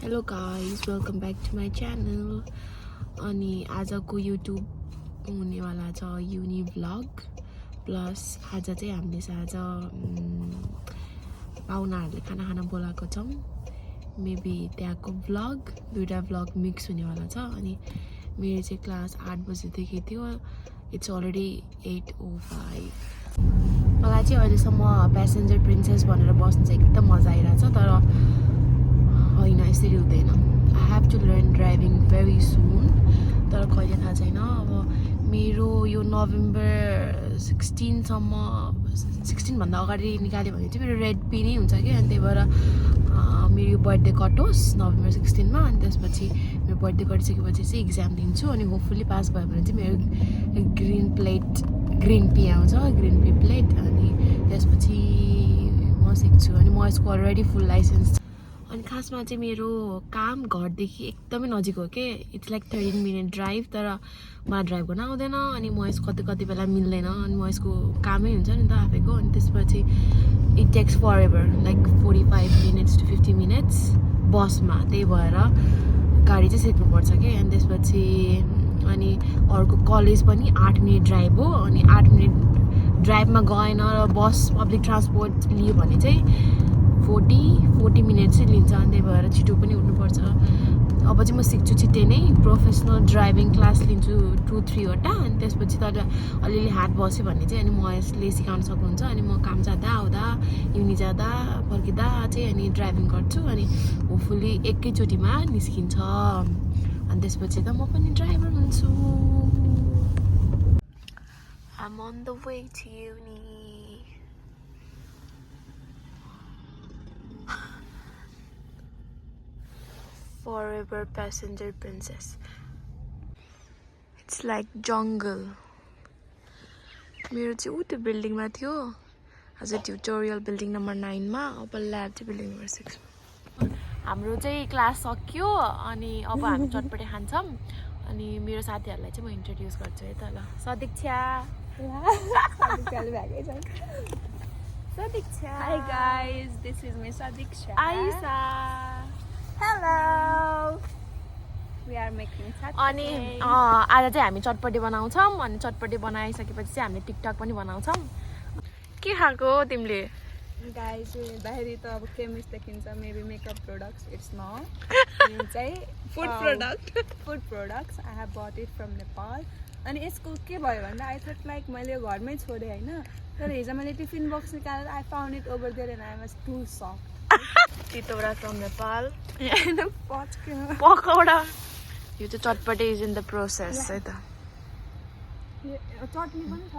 Hello guys, welcome back to my channel. अनि आजको YouTube हुनेवाला छ युनि भ्लग प्लस आज चाहिँ हामीले आज पाहुनाहरूले खाना खान बोलाएको छौँ. मेबी त्यहाँको भ्लग दुईटा भ्लग मिक्स हुनेवाला छ. अनि मेरो चाहिँ क्लास 8 बजेदेखि थियो. It's already 8:05. मलाई चाहिँ अहिलेसम्म प्यासेन्जर प्रिन्सेस भनेर बस्नु चाहिँ एकदम मजा आइरहेछ. तर होइन, यसरी हुँदैन. I have to learn driving very soon. तर कहिले थाहा छैन. अब मेरो यो नोभेम्बर 16भन्दा अगाडि निकाल्यो भने चाहिँ मेरो रेड पी नै हुन्छ कि. अनि त्यही भएर मेरो यो बर्थडे कटोस् नोभेम्बर 16मा. अनि त्यसपछि मेरो बर्थडे कटिसकेपछि चाहिँ इक्जाम दिन्छु. अनि होपफुल्ली पास भयो भने चाहिँ मेरो ग्रिन पी आउँछ, ग्रिन पी प्लेट. अनि त्यसपछि म सिक्छु. अनि म यसको अलरेडी फुल लाइसेन्स. अनि खासमा चाहिँ मेरो काम घरदेखि एकदमै नजिक हो के. It's like 13 minute drive. तर मलाई ड्राइभ गर्न आउँदैन. अनि म यसको कति बेला मिल्दैन. अनि म यसको कामै हुन्छ नि त आफैको. अनि त्यसपछि it takes forever like 45 minutes to 50 minutes बसमा. त्यही भएर गाडी चाहिँ सिक्नुपर्छ कि. अनि त्यसपछि अनि अर्को कलेज पनि 8 मिनट ड्राइभ हो. अनि 8 मिनट ड्राइभमा गएन र बस पब्लिक ट्रान्सपोर्ट लियो भने चाहिँ 40 मिनट चाहिँ लिन्छ. अनि त्यही भएर छिटो पनि उठ्नुपर्छ. अब चाहिँ म सिक्छु छिट्टै नै. प्रोफेसनल ड्राइभिङ क्लास लिन्छु 2-3 वटा. अनि त्यसपछि तर अलिअलि हात बस्यो भने चाहिँ अनि म यसले सिकाउन सक्नुहुन्छ. अनि म काम जाँदा आउँदा युनि जाँदा फर्किँदा चाहिँ अनि ड्राइभिङ गर्छु. अनि होपफुल्ली एकैचोटिमा निस्किन्छ. अनि त्यसपछि त म पनि ड्राइभर हुन्छु. I'm on the way to uni. Forever passenger princess. It's like jungle. मेरो चाहिँ त्यो बिल्डिङमा थियो. आज ट्युटोरियल बिल्डिङ नम्बर 9 मा. अब ल्याब चाहिँ बिल्डिङ नम्बर 6 मा. हाम्रो चाहिँ क्लास सक्यो. अनि अब हामी चटपटे खान्छौँ. अनि मेरो साथीहरूलाई चाहिँ म इन्ट्रोड्युस गर्छु है त. ल Sadiksha. Sadiksha. Hi guys, this is Miss Adiksha. Aisa. Hello. We are making chatpati. अनि आज चाहिँ हामी चटपटी बनाउँछौँ. अनि चटपटी बनाइसकेपछि चाहिँ हामीले टिकटक पनि बनाउँछौँ. के खाएको तिमीले? Guys, बाहिरी त अब केमिस्ट देखिन्छ. Maybe makeup products. It's not. यो चाहिँ food products. I have bought it from Nepal. अनि यसको के भयो भन्दा आई थट लाइक मैले घरमै छोडेँ होइन. तर हिजो मैले टिफिन बक्स निकालेर I found it over there and I was too suck. तितौरा फ्रम नेपाल. पकौडा. यो चाहिँ चटपटी इज इन द प्रोसेस है त. चटनी पनि छ.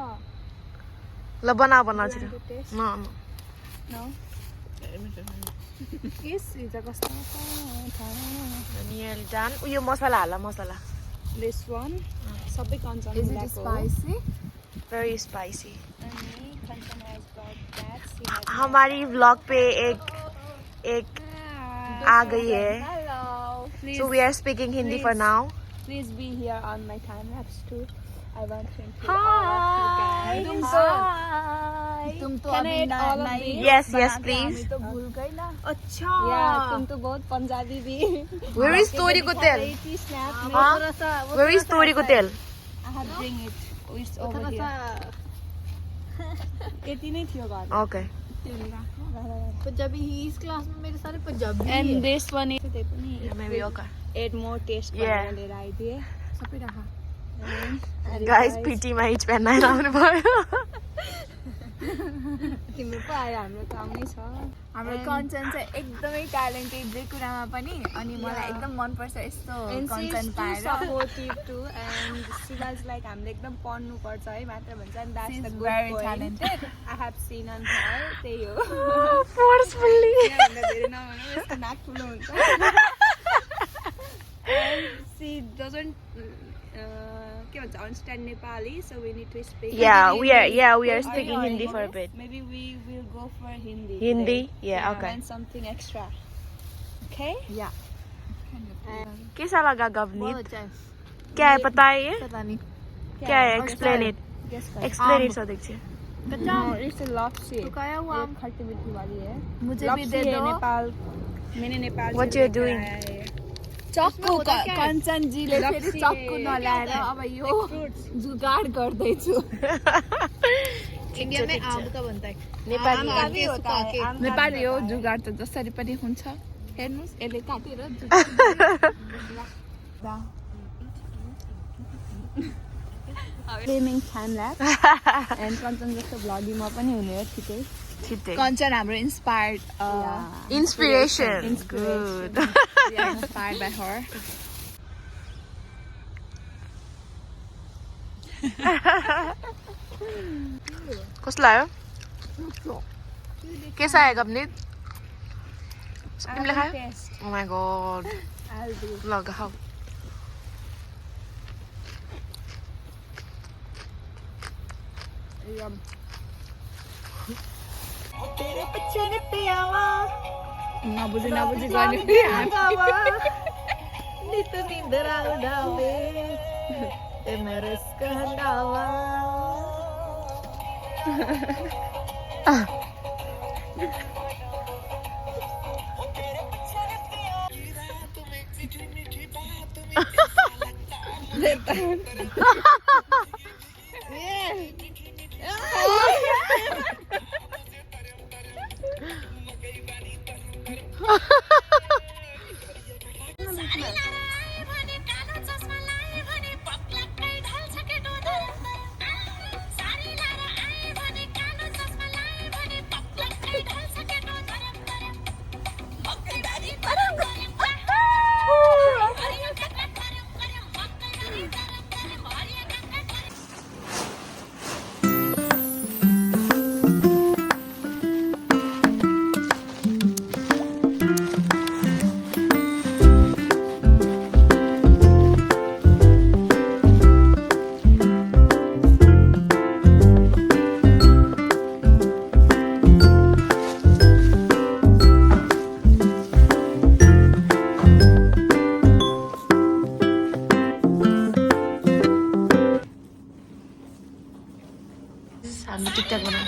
ल बना छिटो. हिजो कस्तो अनि जान उयो मसला हाल. मसला दिस वान सबै कन्चन. Is it spicy? very spicy. हमारी व्लॉग पे एक आ गई है. Hello. Please, So we are speaking Hindi for now. please be here on my time lapse too. I want to include Hi. all of you guys. तुम तो Can I अभी eat all of these? Yes, yes, बनाते please. हमें तो भूल गए ना. अच्छा. Yeah, तुम तो बहुत पंजाबी भी. Where is तोरी को तेल? Snap. हाँ? थोड़ा सा Where is तोरी को तेल? I have bring it. It's over थोड़ा here. सा यति नै थियो घरमा. Okay. पंजाबी ही इस क्लास में मेरे सारे पंजाबी And है. this one is त्यही पनि. Yeah, maybe okay. Add more taste Yeah. भनेर लिएर आइदिए. सबै राखा. Guys, पिटीमा हिच पेन आउनु भयो. तिम्रो पो आयो. हाम्रो त आउनै छ. हाम्रो कन्टेन्ट चाहिँ एकदमै ट्यालेन्टेड जे कुरामा पनि. अनि मलाई एकदम मनपर्छ यस्तो कन्टेन्ट पाएर. Supportive too and she was like हामीले एकदम पढ्नु पर्छ है मात्र भन्छ. अनि that's the good very point. talented. I have seen on her. त्यही हो. Forcefully. यहाँभन्दा धेरै नभनौँ. यसको नाक ठुलो हुन्छ. एन्ड सी डजन्ट के भन्छ understand Nepali. So we need to speak. we are speaking Hindi for a bit. Maybe we will go for Hindi. Hindi? today. Yeah, okay. And something extra. Okay? या. कैसा लगा बहुत गवनीत? अच्छा है. क्या है पता है ये? पता नहीं. क्या है? Explain it. Guess what? Explain it Sadiksha. No, it's a lopsy. पकाया हुआ ये खट्टी मीठी वाली है. मुझे भी लप्सी दे है दो. नेपाल मैंने नेपाल What से you're लेकर doing? आया है। चक्कु कञ्चनजीले फेरि चक्कु नल्याएर अब यो जुगाड गर्दैछु इंडिया में आम का बनता है नेपाली हो जुगाड त जसरी पनि हुन्छ हेर्नुस् यसले काटेर Filming time lapse and Kanchan जस्तो भ्लगिङ म पनि हुने हो छिटै छिटै कञ्चन हाम्रो inspired Inspiration. Good. inspired by her कस्तो लाग्यो के छ आएको अपने तिमीले खायो Oh my god. ल खाऊ नबुझी गर्ने हामी टिकटक बनाउँ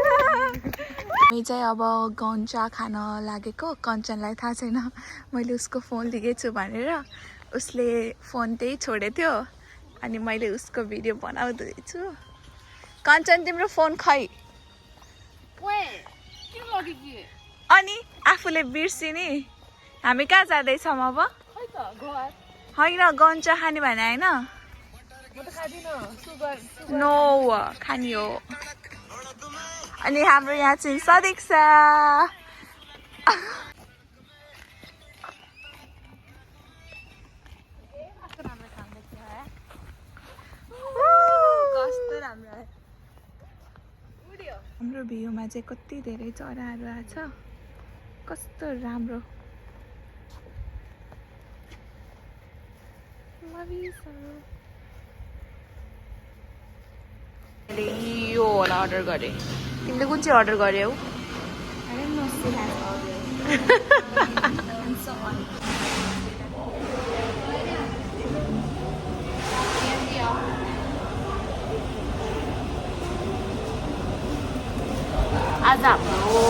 हामी चाहिँ अब गन्चा खान लागेको कञ्चनलाई थाहा छैन मैले उसको फोन लिएछु भनेर उसले फोन त्यही छोडेको थियो अनि मैले उसको भिडियो बनाउँदैछु कञ्चन तिम्रो फोन खै अनि आफूले बिर्सिनी हामी कहाँ जाँदैछौँ अब होइन गन्चा खाने भने होइन नो खाने हो अनि हाम्रो यहाँ चाहिँ सदिक छ हाम्रो भ्यूमा चाहिँ कति धेरै चराहरू आछ कस्तो राम्रो यो होला अर्डर गरेँ तिमीले कुन चाहिँ अर्डर गर्यौ आज हाम्रो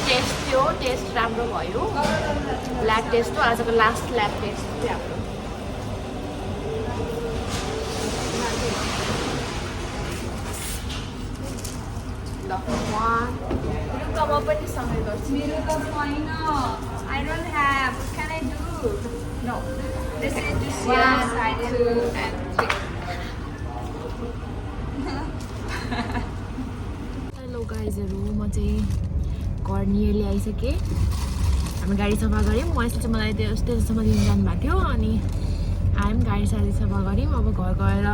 टेस्ट थियो टेस्ट राम्रो भयो ल्याब टेस्ट हो आजको लास्ट ल्याब टेस्ट थियो हाम्रो म पनि सँगै गर्छु मेरो त छैन I don't have what can I do no this is just 1 2 and 3 hello गाइजहरू म चाहिँ घर नियरली आइसकेँ हामी गाडी सफा गऱ्यौँ उहाँले चाहिँ मलाई त्यो स्टेजसम्म लिन जानुभएको थियो अनि आयौँ गाडी साडी सफा गऱ्यौँ अब घर गएर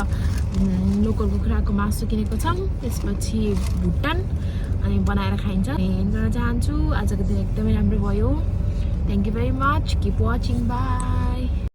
लोकल कुखुराको मासु किनेको छौँ त्यसपछि भुटन अनि बनाएर खाइन्छ एन्ड गर्न चाहन्छु आजको दिन एकदमै राम्रो भयो thank you very much keep watching by